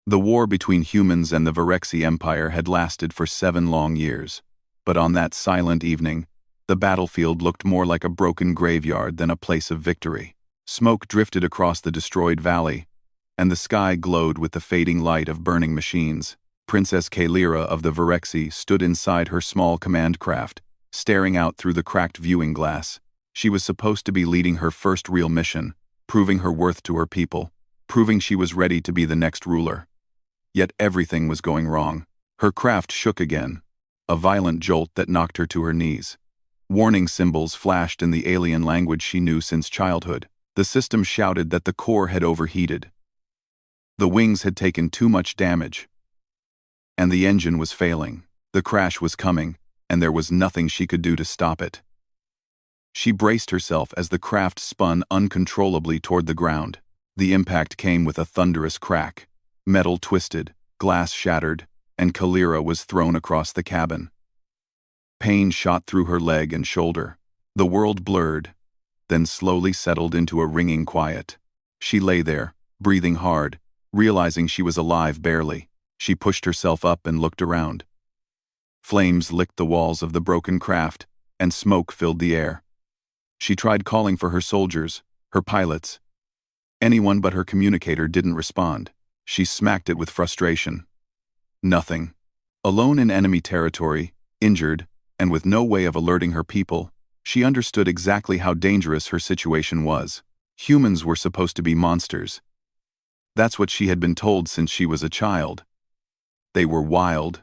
The war between humans and the Virexi Empire had lasted for 7 long years, but on that silent evening, the battlefield looked more like a broken graveyard than a place of victory. Smoke drifted across the destroyed valley, and the sky glowed with the fading light of burning machines. Princess Kalira of the Virexi stood inside her small command craft, staring out through the cracked viewing glass. She was supposed to be leading her first real mission, proving her worth to her people, proving she was ready to be the next ruler. Yet everything was going wrong. Her craft shook again, a violent jolt that knocked her to her knees. Warning symbols flashed in the alien language she knew since childhood. The system shouted that the core had overheated. The wings had taken too much damage, and the engine was failing. The crash was coming, and there was nothing she could do to stop it. She braced herself as the craft spun uncontrollably toward the ground. The impact came with a thunderous crack. Metal twisted, glass shattered, and Kalira was thrown across the cabin. Pain shot through her leg and shoulder. The world blurred, then slowly settled into a ringing quiet. She lay there, breathing hard, realizing she was alive barely. She pushed herself up and looked around. Flames licked the walls of the broken craft, and smoke filled the air. She tried calling for her soldiers, her pilots. Anyone but her communicator didn't respond. She smacked it with frustration. Nothing. Alone in enemy territory, injured, and with no way of alerting her people, she understood exactly how dangerous her situation was. Humans were supposed to be monsters. That's what she had been told since she was a child. They were wild,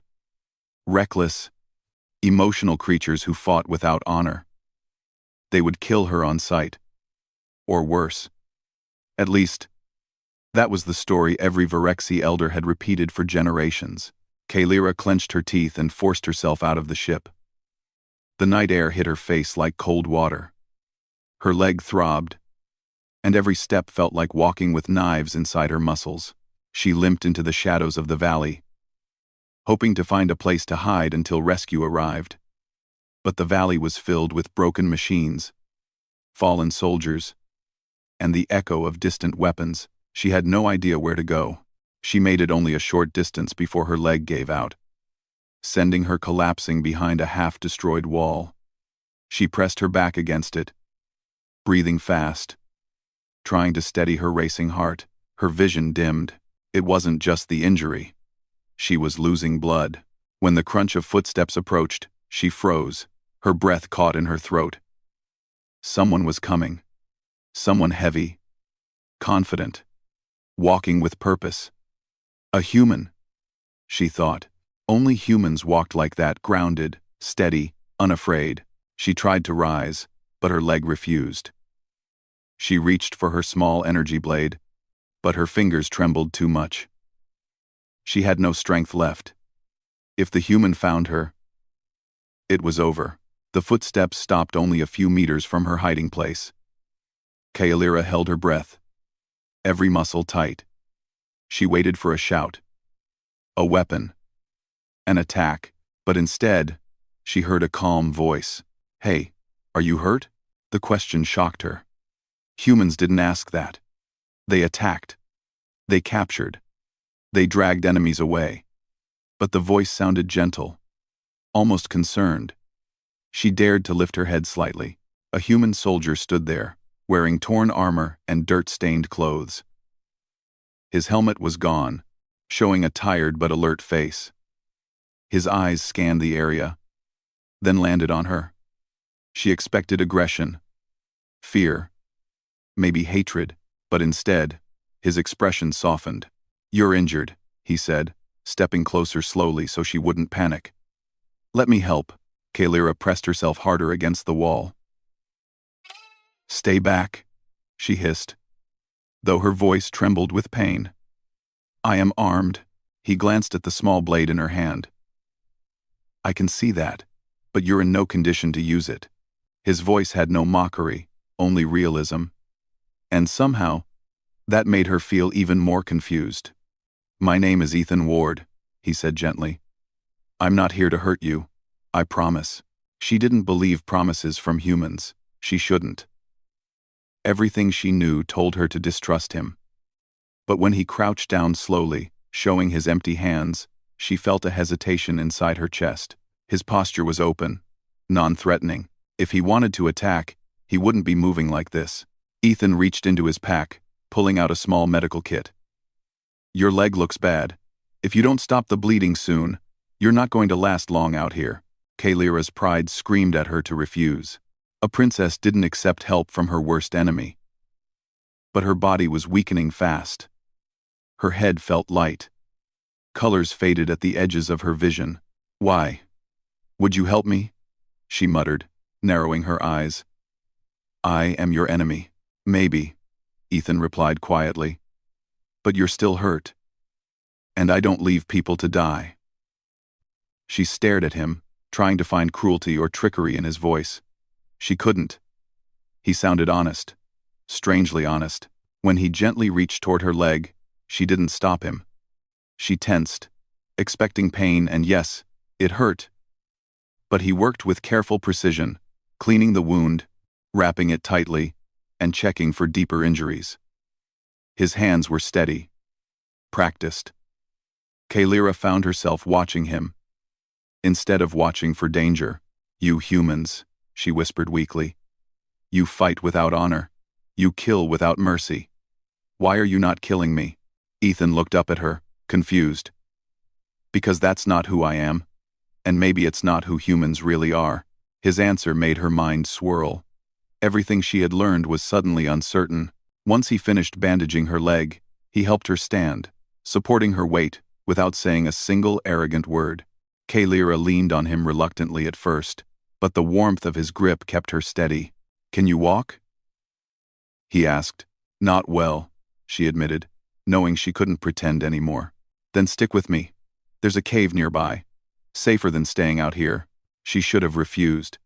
reckless, emotional creatures who fought without honor. They would kill her on sight. Or worse. At least, that was the story every Virexi elder had repeated for generations. Kalira clenched her teeth and forced herself out of the ship. The night air hit her face like cold water. Her leg throbbed, and every step felt like walking with knives inside her muscles. She limped into the shadows of the valley, hoping to find a place to hide until rescue arrived. But the valley was filled with broken machines, fallen soldiers, and the echo of distant weapons. She had no idea where to go. She made it only a short distance before her leg gave out, sending her collapsing behind a half-destroyed wall. She pressed her back against it, breathing fast, trying to steady her racing heart. Her vision dimmed. It wasn't just the injury. She was losing blood. When the crunch of footsteps approached, she froze, her breath caught in her throat. Someone was coming. Someone heavy, confident, walking with purpose. A human, she thought. Only humans walked like that, grounded, steady, unafraid. She tried to rise, but her leg refused. She reached for her small energy blade, but her fingers trembled too much. She had no strength left. If the human found her, it was over. The footsteps stopped only a few meters from her hiding place. Kalira held her breath, every muscle tight. She waited for a shout, a weapon, an attack, but instead, she heard a calm voice. "Hey, are you hurt?" The question shocked her. Humans didn't ask that. They attacked. They captured. They dragged enemies away. But the voice sounded gentle, almost concerned. She dared to lift her head slightly. A human soldier stood there, wearing torn armor and dirt-stained clothes. His helmet was gone, showing a tired but alert face. His eyes scanned the area, then landed on her. She expected aggression, fear, maybe hatred, but instead, his expression softened. "You're injured," he said, stepping closer slowly so she wouldn't panic. "Let me help." Kalira pressed herself harder against the wall. "Stay back," she hissed, though her voice trembled with pain. "I am armed." He glanced at the small blade in her hand. "I can see that, but you're in no condition to use it." His voice had no mockery, only realism. And somehow, that made her feel even more confused. "My name is Ethan Ward," he said gently. "I'm not here to hurt you, I promise." She didn't believe promises from humans. She shouldn't. Everything she knew told her to distrust him. But when he crouched down slowly, Showing his empty hands, she felt a hesitation inside her chest. His posture was open, non-threatening. If he wanted to attack, he wouldn't be moving like this. Ethan reached into his pack, pulling out a small medical kit. "Your leg looks bad. If you don't stop the bleeding soon, you're not going to last long out here." Kalira's pride screamed at her to refuse. A princess didn't accept help from her worst enemy. But her body was weakening fast. Her head felt light. Colors faded at the edges of her vision. "Why? Would you help me?" she muttered, narrowing her eyes. "I am your enemy." "Maybe," Ethan replied quietly. "But you're still hurt. And I don't leave people to die." She stared at him, trying to find cruelty or trickery in his voice. She couldn't. He sounded honest, strangely honest. When he gently reached toward her leg, she didn't stop him. She tensed, expecting pain, and yes, it hurt. But he worked with careful precision, cleaning the wound, wrapping it tightly, and checking for deeper injuries. His hands were steady, practiced. Kalira found herself watching him, instead of watching for danger. "You humans," she whispered weakly. "You fight without honor. You kill without mercy. Why are you not killing me?" Ethan looked up at her, confused. "Because that's not who I am. And maybe it's not who humans really are." His answer made her mind swirl. Everything she had learned was suddenly uncertain. Once he finished bandaging her leg, he helped her stand, supporting her weight, without saying a single arrogant word. Kalira leaned on him reluctantly at first, but the warmth of his grip kept her steady. "Can you walk?" he asked. "Not well," she admitted, knowing she couldn't pretend anymore. "Then stick with me. There's a cave nearby. Safer than staying out here." She should have refused.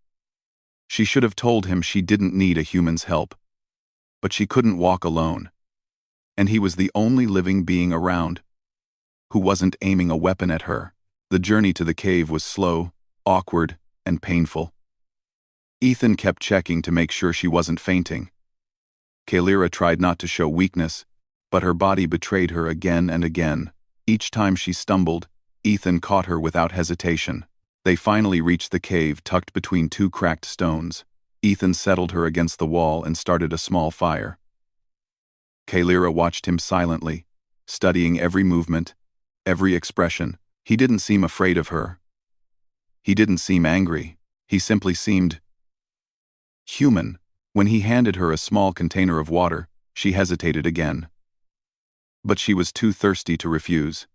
She should have told him she didn't need a human's help. But she couldn't walk alone. And he was the only living being around who wasn't aiming a weapon at her. The journey to the cave was slow, awkward, and painful. Ethan kept checking to make sure she wasn't fainting. Kalira tried not to show weakness, but her body betrayed her again and again. Each time she stumbled, Ethan caught her without hesitation. They finally reached the cave tucked between two cracked stones. Ethan settled her against the wall and started a small fire. Kalira watched him silently, studying every movement, every expression. He didn't seem afraid of her. He didn't seem angry. He simply seemed human. When he handed her a small container of water, she hesitated again. But she was too thirsty to refuse.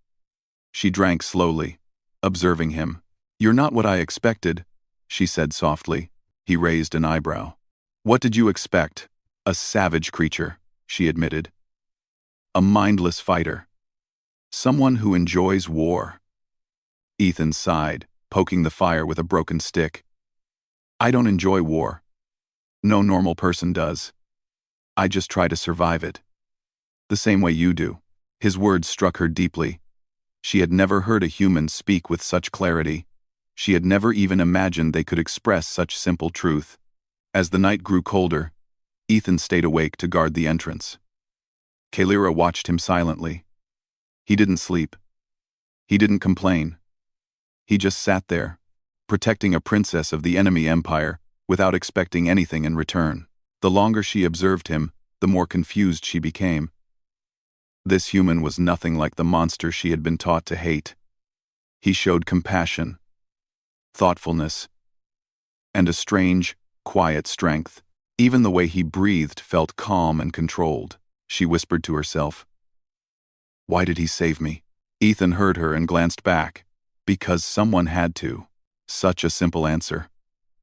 She drank slowly, observing him. "You're not what I expected," she said softly. He raised an eyebrow. "What did you expect?" "A savage creature," she admitted. "A mindless fighter. Someone who enjoys war." Ethan sighed, poking the fire with a broken stick. "I don't enjoy war. No normal person does. I just try to survive it. The same way you do." His words struck her deeply. She had never heard a human speak with such clarity. She had never even imagined they could express such simple truth. As the night grew colder, Ethan stayed awake to guard the entrance. Kalira watched him silently. He didn't sleep. He didn't complain. He just sat there, protecting a princess of the enemy empire without expecting anything in return. The longer she observed him, the more confused she became. This human was nothing like the monster she had been taught to hate. He showed compassion, thoughtfulness, and a strange, quiet strength. Even the way he breathed felt calm and controlled. She whispered to herself, "Why did he save me?" Ethan heard her and glanced back. Because someone had to. Such a simple answer.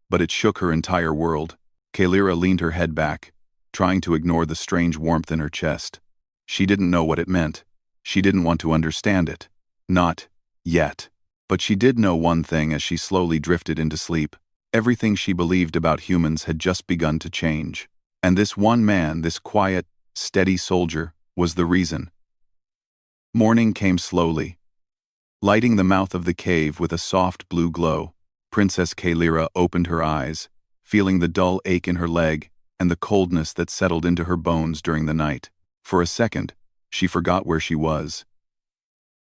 But it shook her entire world. Kalira leaned her head back, trying to ignore the strange warmth in her chest. She didn't know what it meant. She didn't want to understand it. Not yet. But she did know one thing as she slowly drifted into sleep. Everything she believed about humans had just begun to change. And this one man, this quiet, steady soldier, was the reason. Morning came slowly, lighting the mouth of the cave with a soft blue glow. Princess Kalira opened her eyes, feeling the dull ache in her leg and the coldness that settled into her bones during the night. For a second, she forgot where she was.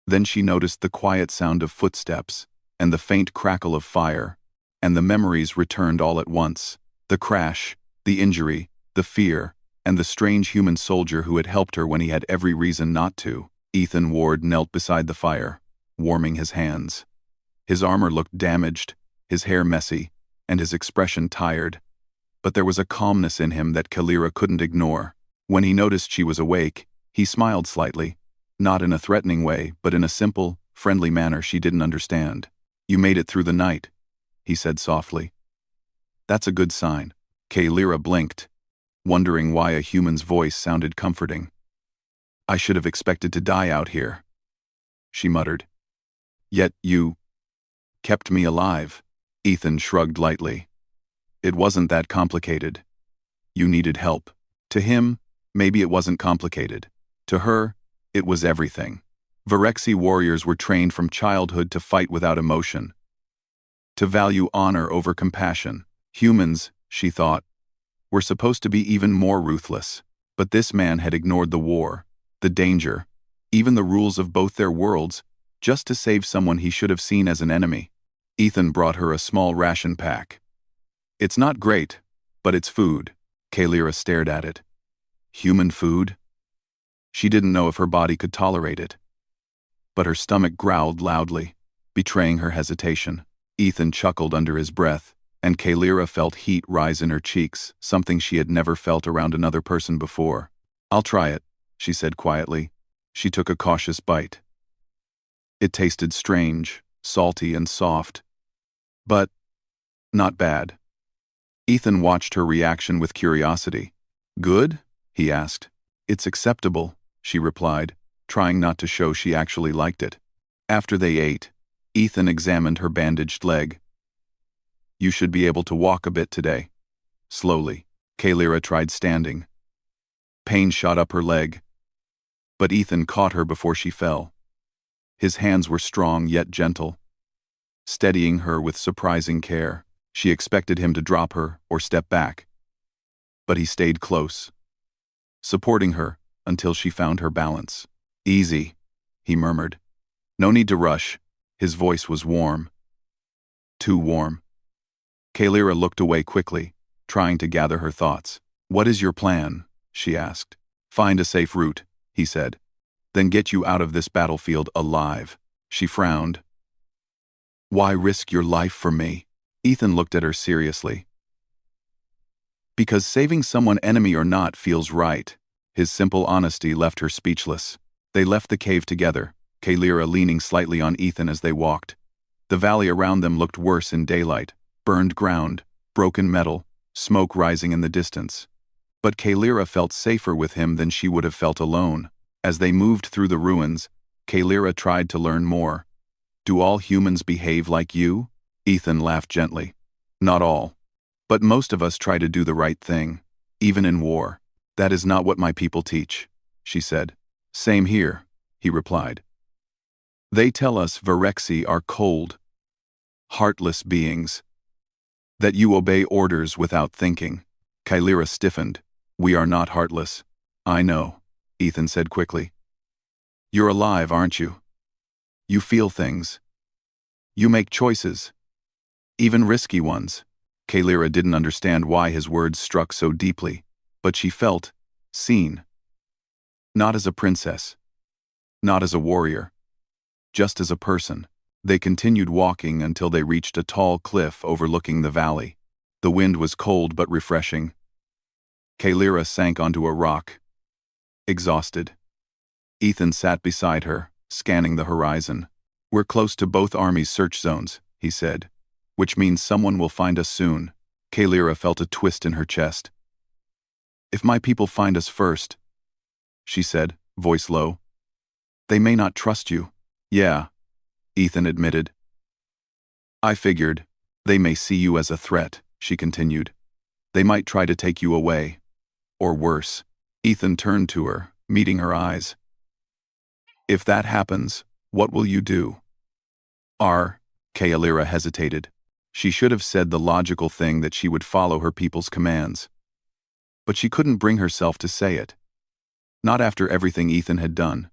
Then she noticed the quiet sound of footsteps, and the faint crackle of fire, and the memories returned all at once. The crash, the injury, the fear, and the strange human soldier who had helped her when he had every reason not to. Ethan Ward knelt beside the fire, warming his hands. His armor looked damaged, his hair messy, and his expression tired. But there was a calmness in him that Kalira couldn't ignore. When he noticed she was awake, he smiled slightly, not in a threatening way, but in a simple, friendly manner she didn't understand. "You made it through the night," he said softly. "That's a good sign." Kalira blinked, wondering why a human's voice sounded comforting. "I should have expected to die out here," she muttered. "Yet you kept me alive." Ethan shrugged lightly. "It wasn't that complicated. You needed help." To him, maybe it wasn't complicated. To her, it was everything. Vireksi warriors were trained from childhood to fight without emotion, to value honor over compassion. Humans, she thought, were supposed to be even more ruthless. But this man had ignored the war, the danger, even the rules of both their worlds, just to save someone he should have seen as an enemy. Ethan brought her a small ration pack. "It's not great, but it's food." Kalira stared at it. Human food? She didn't know if her body could tolerate it. But her stomach growled loudly, betraying her hesitation. Ethan chuckled under his breath, and Kalira felt heat rise in her cheeks, something she had never felt around another person before. "I'll try it," she said quietly. She took a cautious bite. It tasted strange, salty and soft. But not bad. Ethan watched her reaction with curiosity. "Good?" he asked. "It's acceptable," she replied, trying not to show she actually liked it. After they ate, Ethan examined her bandaged leg. "You should be able to walk a bit today." Slowly, Kalira tried standing. Pain shot up her leg, but Ethan caught her before she fell. His hands were strong yet gentle, steadying her with surprising care. She expected him to drop her or step back, but he stayed close, supporting her until she found her balance. "Easy," he murmured. "No need to rush." His voice was warm. Too warm. Kalira looked away quickly, trying to gather her thoughts. "What is your plan?" she asked. "Find a safe route," he said. "Then get you out of this battlefield alive." She frowned. "Why risk your life for me?" Ethan looked at her seriously. "Because saving someone, enemy or not, feels right." His simple honesty left her speechless. They left the cave together, Kalira leaning slightly on Ethan as they walked. The valley around them looked worse in daylight. Burned ground, broken metal, smoke rising in the distance. But Kalira felt safer with him than she would have felt alone. As they moved through the ruins, Kalira tried to learn more. "Do all humans behave like you?" Ethan laughed gently. "Not all. But most of us try to do the right thing, even in war." "That is not what my people teach," she said. "Same here," he replied. "They tell us Vireksi are cold, heartless beings, that you obey orders without thinking." Kalira stiffened. "We are not heartless." "I know," Ethan said quickly. "You're alive, aren't you? You feel things. You make choices. Even risky ones." Kalira didn't understand why his words struck so deeply, but she felt seen. Not as a princess. Not as a warrior. Just as a person. They continued walking until they reached a tall cliff overlooking the valley. The wind was cold but refreshing. Kalira sank onto a rock, exhausted. Ethan sat beside her, scanning the horizon. "We're close to both armies' search zones," he said, "which means someone will find us soon." Kalira felt a twist in her chest. "If my people find us first," she said, voice low, "they may not trust you." "Yeah," Ethan admitted. "I figured. They may see you as a threat," she continued. "They might try to take you away. Or worse." Ethan turned to her, meeting her eyes. "If that happens, what will you do?" Kalira hesitated. She should have said the logical thing that she would follow her people's commands. But she couldn't bring herself to say it. Not after everything Ethan had done.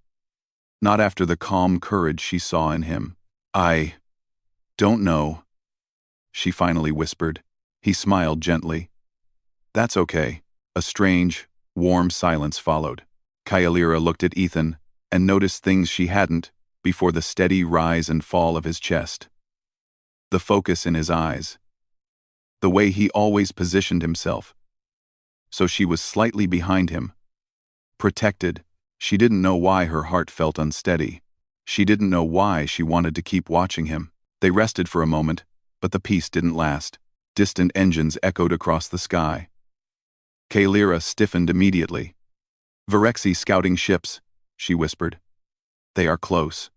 Not after the calm courage she saw in him. "I don't know," she finally whispered. He smiled gently. "That's okay." A strange, warm silence followed. Kyalira looked at Ethan and noticed things she hadn't before: the steady rise and fall of his chest, the focus in his eyes, the way he always positioned himself. So she was slightly behind him, protected. She didn't know why her heart felt unsteady. She didn't know why she wanted to keep watching him. They rested for a moment, but the peace didn't last. Distant engines echoed across the sky. Kyalira stiffened immediately. "Vyrexi scouting ships," she whispered. "They are close."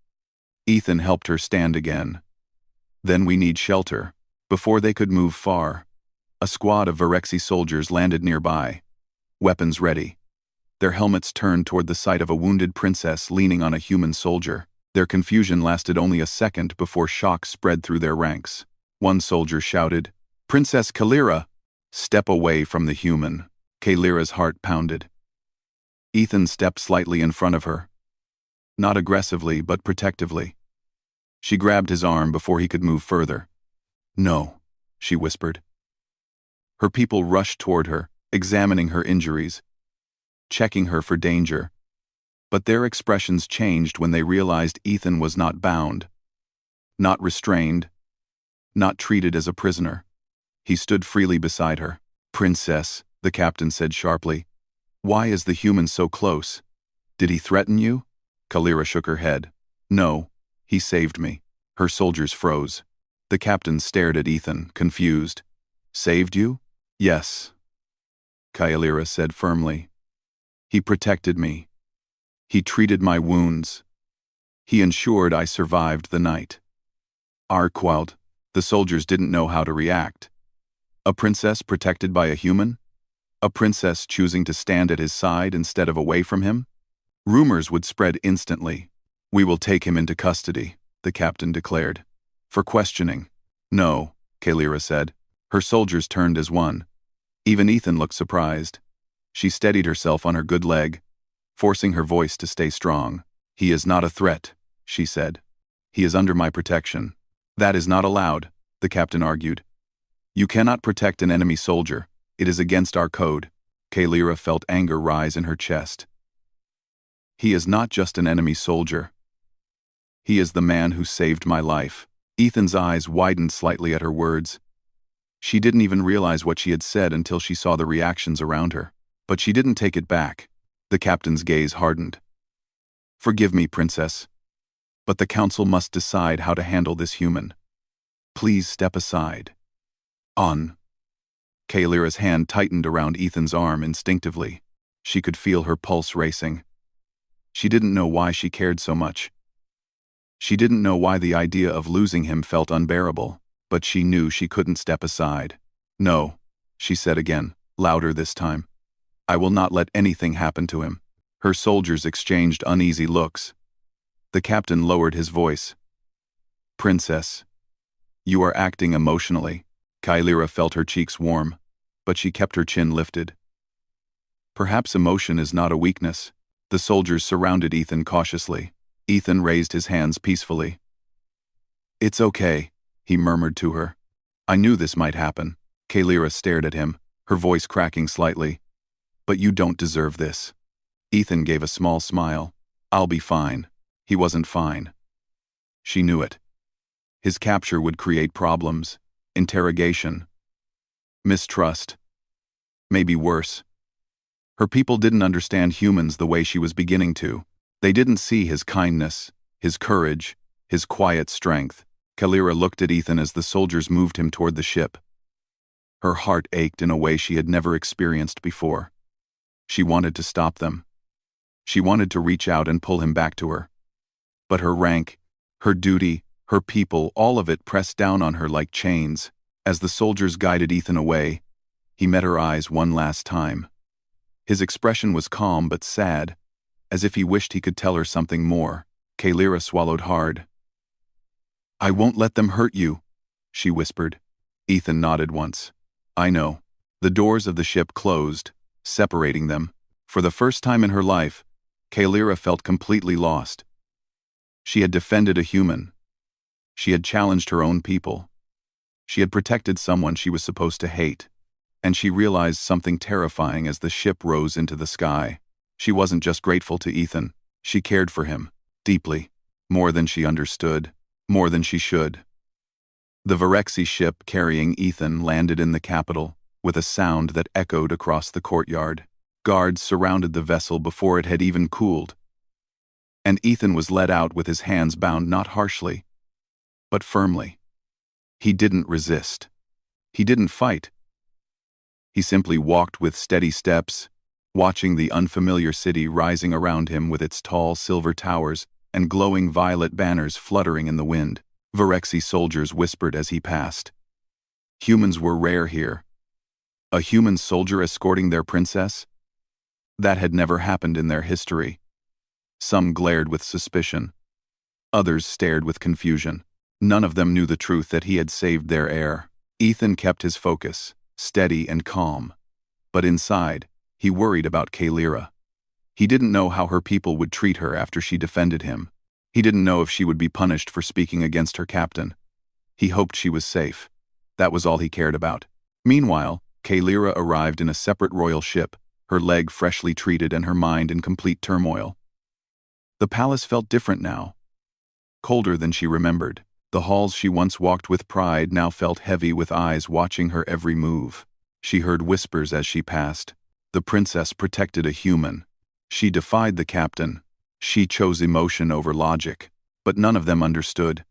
Ethan helped her stand again. "Then we need shelter." Before they could move far, a squad of Vyrexi soldiers landed nearby, weapons ready. Their helmets turned toward the sight of a wounded princess leaning on a human soldier. Their confusion lasted only a second before shock spread through their ranks. One soldier shouted, "Princess Kyalira!" "Step away from the human." Kyalira's heart pounded. Ethan stepped slightly in front of her. Not aggressively, but protectively. She grabbed his arm before he could move further. "No," she whispered. Her people rushed toward her, examining her injuries, checking her for danger. But their expressions changed when they realized Ethan was not bound, not restrained, not treated as a prisoner. He stood freely beside her. "Princess," the captain said sharply, "why is the human so close? Did he threaten you?" Kyalira shook her head. "No, he saved me." Her soldiers froze. The captain stared at Ethan, confused. "Saved you?" "Yes," Kyalira said firmly. "He protected me. He treated my wounds. He ensured I survived the night." Arquald, the soldiers didn't know how to react. A princess protected by a human? A princess choosing to stand at his side instead of away from him? Rumors would spread instantly. "We will take him into custody," the captain declared. "For questioning." "No," Kyalira said. Her soldiers turned as one. Even Ethan looked surprised. She steadied herself on her good leg, forcing her voice to stay strong. "He is not a threat," she said. "He is under my protection." "That is not allowed," the captain argued. "You cannot protect an enemy soldier. It is against our code." Kyalira felt anger rise in her chest. "He is not just an enemy soldier. He is the man who saved my life." Ethan's eyes widened slightly at her words. She didn't even realize what she had said until she saw the reactions around her. But she didn't take it back. The captain's gaze hardened. "Forgive me, princess, but the council must decide how to handle this human. Please step aside." "On." Kyalira's hand tightened around Ethan's arm instinctively. She could feel her pulse racing. She didn't know why she cared so much. She didn't know why the idea of losing him felt unbearable, but she knew she couldn't step aside. "No," she said again, louder this time. "I will not let anything happen to him." Her soldiers exchanged uneasy looks. The captain lowered his voice. "Princess, you are acting emotionally." Kyalira felt her cheeks warm, but she kept her chin lifted. "Perhaps emotion is not a weakness." The soldiers surrounded Ethan cautiously. Ethan raised his hands peacefully. "It's okay," he murmured to her. "I knew this might happen." Kyalira stared at him, her voice cracking slightly. "But you don't deserve this." Ethan gave a small smile. "I'll be fine." He wasn't fine. She knew it. His capture would create problems, interrogation, mistrust, maybe worse. Her people didn't understand humans the way she was beginning to. They didn't see his kindness, his courage, his quiet strength. Kyalira looked at Ethan as the soldiers moved him toward the ship. Her heart ached in a way she had never experienced before. She wanted to stop them. She wanted to reach out and pull him back to her. But her rank, her duty, her people, all of it pressed down on her like chains. As the soldiers guided Ethan away, he met her eyes one last time. His expression was calm but sad, as if he wished he could tell her something more. Kyalira swallowed hard. "I won't let them hurt you," she whispered. Ethan nodded once. "I know." The doors of the ship closed, separating them. For the first time in her life, Kyalira felt completely lost. She had defended a human. She had challenged her own people. She had protected someone she was supposed to hate. And she realized something terrifying as the ship rose into the sky. She wasn't just grateful to Ethan. She cared for him, deeply, more than she understood, more than she should. The Vyrexy ship carrying Ethan landed in the capital, with a sound that echoed across the courtyard. Guards surrounded the vessel before it had even cooled. And Ethan was led out with his hands bound not harshly, but firmly. He didn't resist. He didn't fight. He simply walked with steady steps, watching the unfamiliar city rising around him with its tall silver towers and glowing violet banners fluttering in the wind. Vyrexy soldiers whispered as he passed. Humans were rare here. A human soldier escorting their princess? That had never happened in their history. Some glared with suspicion. Others stared with confusion. None of them knew the truth that he had saved their heir. Ethan kept his focus, steady and calm. But inside, he worried about Kalira. He didn't know how her people would treat her after she defended him. He didn't know if she would be punished for speaking against her captain. He hoped she was safe. That was all he cared about. Meanwhile, Kalira arrived in a separate royal ship, her leg freshly treated and her mind in complete turmoil. The palace felt different now. Colder than she remembered. The halls she once walked with pride now felt heavy with eyes watching her every move. She heard whispers as she passed. The princess protected a human. She defied the captain. She chose emotion over logic. But none of them understood.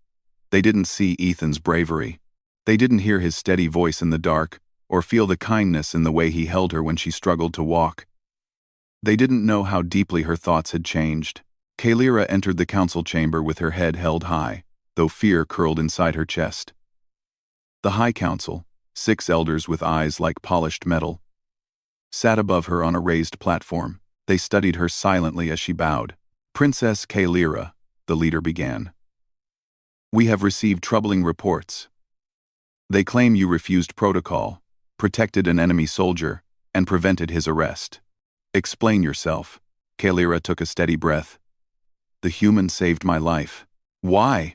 They didn't see Ethan's bravery. They didn't hear his steady voice in the dark, or feel the kindness in the way he held her when she struggled to walk. They didn't know how deeply her thoughts had changed. Kalira entered the council chamber with her head held high, though fear curled inside her chest. The High Council, 6 elders with eyes like polished metal, sat above her on a raised platform. They studied her silently as she bowed. Princess Kalira, the leader began. We have received troubling reports. They claim you refused protocol, protected an enemy soldier, and prevented his arrest. Explain yourself. Kalira took a steady breath. The human saved my life. Why?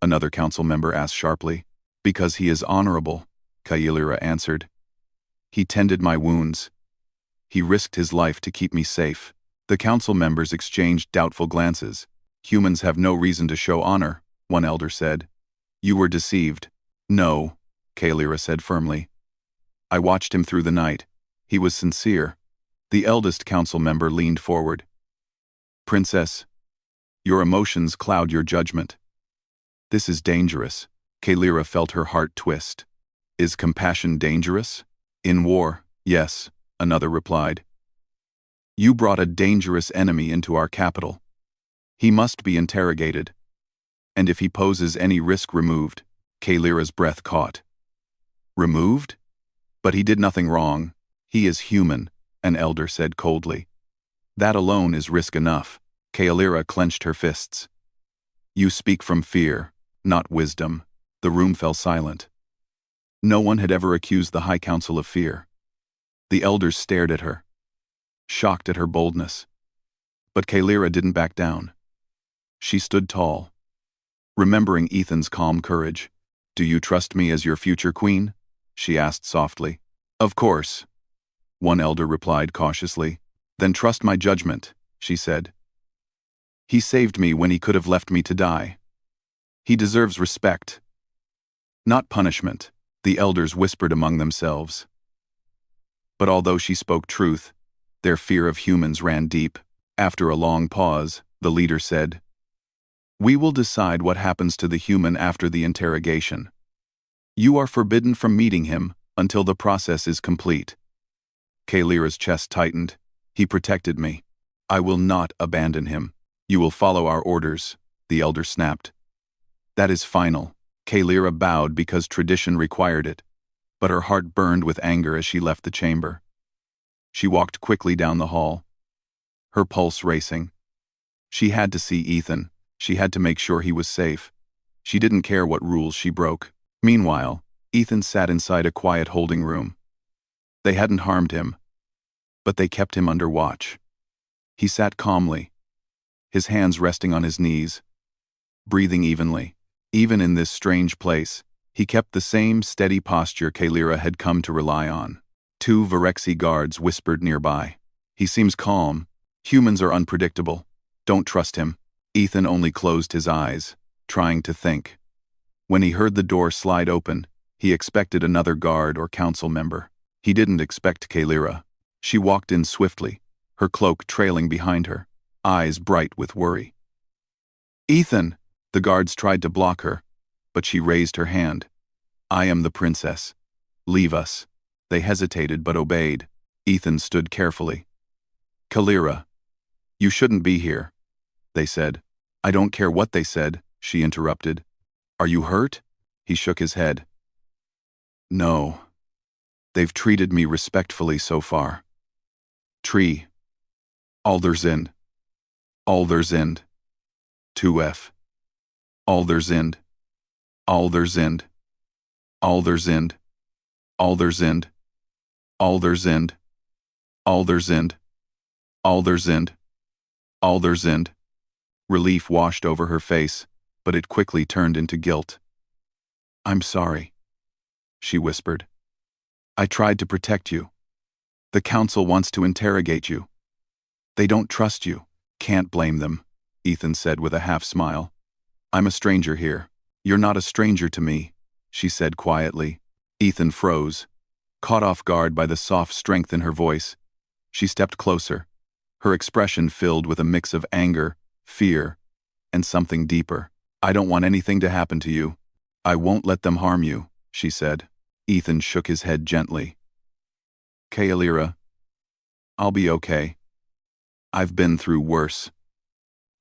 Another council member asked sharply. Because he is honorable, Kalira answered. He tended my wounds. He risked his life to keep me safe. The council members exchanged doubtful glances. Humans have no reason to show honor, one elder said. You were deceived. No, Kalira said firmly. I watched him through the night. He was sincere. The eldest council member leaned forward. Princess, your emotions cloud your judgment. This is dangerous. Kalira felt her heart twist. Is compassion dangerous? In war, yes, another replied. You brought a dangerous enemy into our capital. He must be interrogated. And if he poses any risk, removed. Kalira's breath caught. Removed? But he did nothing wrong. He is human, an elder said coldly. That alone is risk enough. Kalira clenched her fists. You speak from fear, not wisdom. The room fell silent. No one had ever accused the High Council of fear. The elders stared at her, shocked at her boldness. But Kalira didn't back down. She stood tall, remembering Ethan's calm courage. Do you trust me as your future queen? She asked softly. Of course, one elder replied cautiously. Then trust my judgment, she said. He saved me when he could have left me to die. He deserves respect, not punishment, the elders whispered among themselves. But although she spoke truth, their fear of humans ran deep. After a long pause, the leader said, We will decide what happens to the human after the interrogation. You are forbidden from meeting him until the process is complete. Kalira's chest tightened. He protected me. I will not abandon him. You will follow our orders, the elder snapped. That is final. Kalira bowed because tradition required it, but her heart burned with anger as she left the chamber. She walked quickly down the hall, her pulse racing. She had to see Ethan. She had to make sure he was safe. She didn't care what rules she broke. Meanwhile, Ethan sat inside a quiet holding room. They hadn't harmed him, but they kept him under watch. He sat calmly, his hands resting on his knees, breathing evenly. Even in this strange place, he kept the same steady posture Kalira had come to rely on. 2 Vyrexi guards whispered nearby. "He seems calm. Humans are unpredictable. Don't trust him." Ethan only closed his eyes, trying to think. When he heard the door slide open, he expected another guard or council member. He didn't expect Kalira. She walked in swiftly, her cloak trailing behind her, eyes bright with worry. "Ethan!" The guards tried to block her, but she raised her hand. "I am the princess. Leave us." They hesitated but obeyed. Ethan stood carefully. "Kalira, you shouldn't be here," they said. "I don't care what they said," she interrupted. "Are you hurt?" He shook his head. "No. They've treated me respectfully so far." Tree. Alderzind. Alderzind. 2F. Alderzind. Alderzind. Alderzind. Alderzind. Alderzind. Alderzind. Alderzind. Alderzind. Relief washed over her face, but it quickly turned into guilt. "I'm sorry," she whispered. "I tried to protect you. The council wants to interrogate you. They don't trust you." "Can't blame them," Ethan said with a half-smile. "I'm a stranger here." "You're not a stranger to me," she said quietly. Ethan froze, caught off guard by the soft strength in her voice. She stepped closer, her expression filled with a mix of anger, fear, and something deeper. "I don't want anything to happen to you. I won't let them harm you," she said. Ethan shook his head gently. "Kalira, I'll be okay. I've been through worse.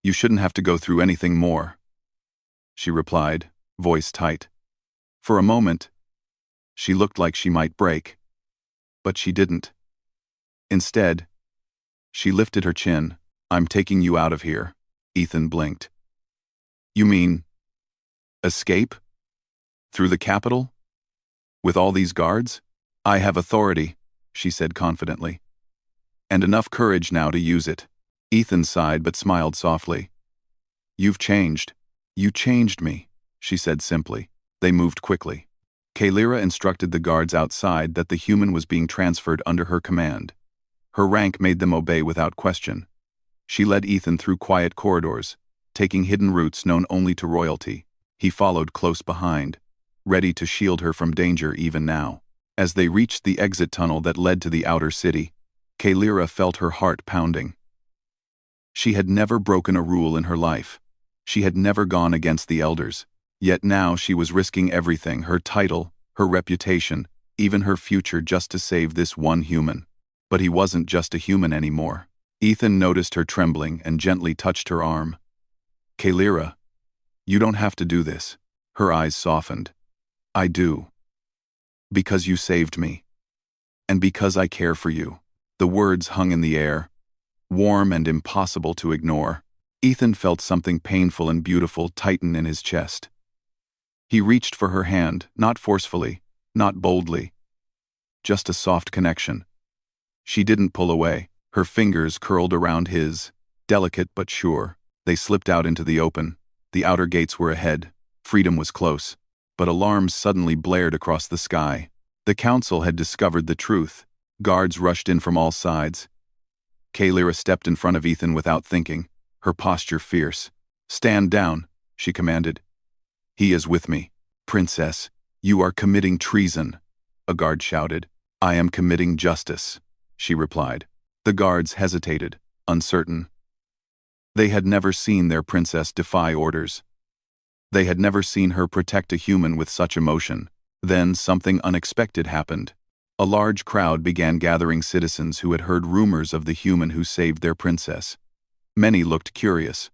You shouldn't have to go through anything more," she replied, voice tight. For a moment, she looked like she might break, but she didn't. Instead, she lifted her chin. "I'm taking you out of here." Ethan blinked. "You mean escape? Through the capital? With all these guards?" "I have authority," she said confidently. "And enough courage now to use it." Ethan sighed but smiled softly. "You've changed. You changed me," she said simply. They moved quickly. Kalira instructed the guards outside that the human was being transferred under her command. Her rank made them obey without question. She led Ethan through quiet corridors, taking hidden routes known only to royalty. He followed close behind, ready to shield her from danger even now. As they reached the exit tunnel that led to the outer city, Kalira felt her heart pounding. She had never broken a rule in her life. She had never gone against the elders. Yet now she was risking everything, her title, her reputation, even her future, just to save this one human. But he wasn't just a human anymore. Ethan noticed her trembling and gently touched her arm. "Kalira, you don't have to do this." Her eyes softened. "I do. Because you saved me. And because I care for you." The words hung in the air, warm and impossible to ignore. Ethan felt something painful and beautiful tighten in his chest. He reached for her hand, not forcefully, not boldly. Just a soft connection. She didn't pull away. Her fingers curled around his, delicate but sure. They slipped out into the open. The outer gates were ahead. Freedom was close. But alarms suddenly blared across the sky. The council had discovered the truth. Guards rushed in from all sides. Kalira stepped in front of Ethan without thinking, her posture fierce. "Stand down," she commanded. "He is with me." "Princess, you are committing treason," a guard shouted. "I am committing justice," she replied. The guards hesitated, uncertain. They had never seen their princess defy orders. They had never seen her protect a human with such emotion. Then something unexpected happened. A large crowd began gathering, citizens who had heard rumors of the human who saved their princess. Many looked curious.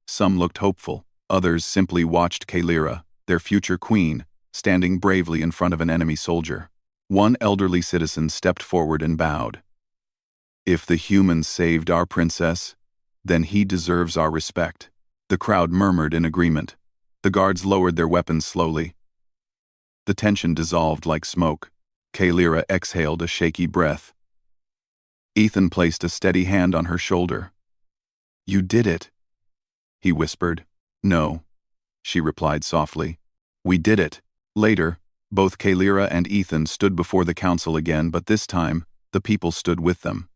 Some looked hopeful. Others simply watched Kalira, their future queen, standing bravely in front of an enemy soldier. One elderly citizen stepped forward and bowed. "If the human saved our princess, then he deserves our respect." The crowd murmured in agreement. The guards lowered their weapons slowly. The tension dissolved like smoke. Kalira exhaled a shaky breath. Ethan placed a steady hand on her shoulder. "You did it," he whispered. "No, she replied softly. We did it. Later, both Kalira and Ethan stood before the council again, but this time, the people stood with them.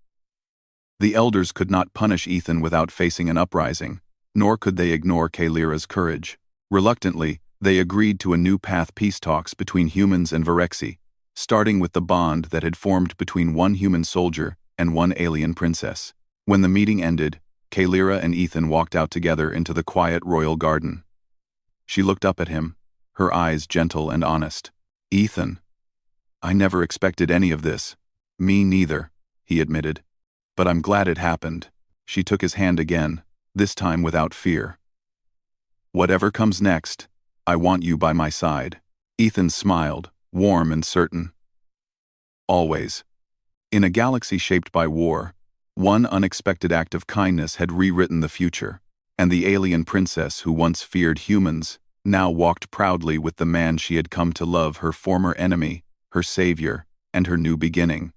The elders could not punish Ethan without facing an uprising, nor could they ignore Kalira's courage. Reluctantly, they agreed to a new path peace talks between humans and Virexi, starting with the bond that had formed between one human soldier and one alien princess. When the meeting ended, Kalira and Ethan walked out together into the quiet royal garden. She looked up at him, her eyes gentle and honest. Ethan, I never expected any of this. Me neither, he admitted. But I'm glad it happened. She took his hand again, this time without fear. Whatever comes next, I want you by my side. Ethan smiled, warm and certain. Always. In a galaxy shaped by war, one unexpected act of kindness had rewritten the future, and the alien princess who once feared humans now walked proudly with the man she had come to love, her former enemy, her savior, and her new beginning.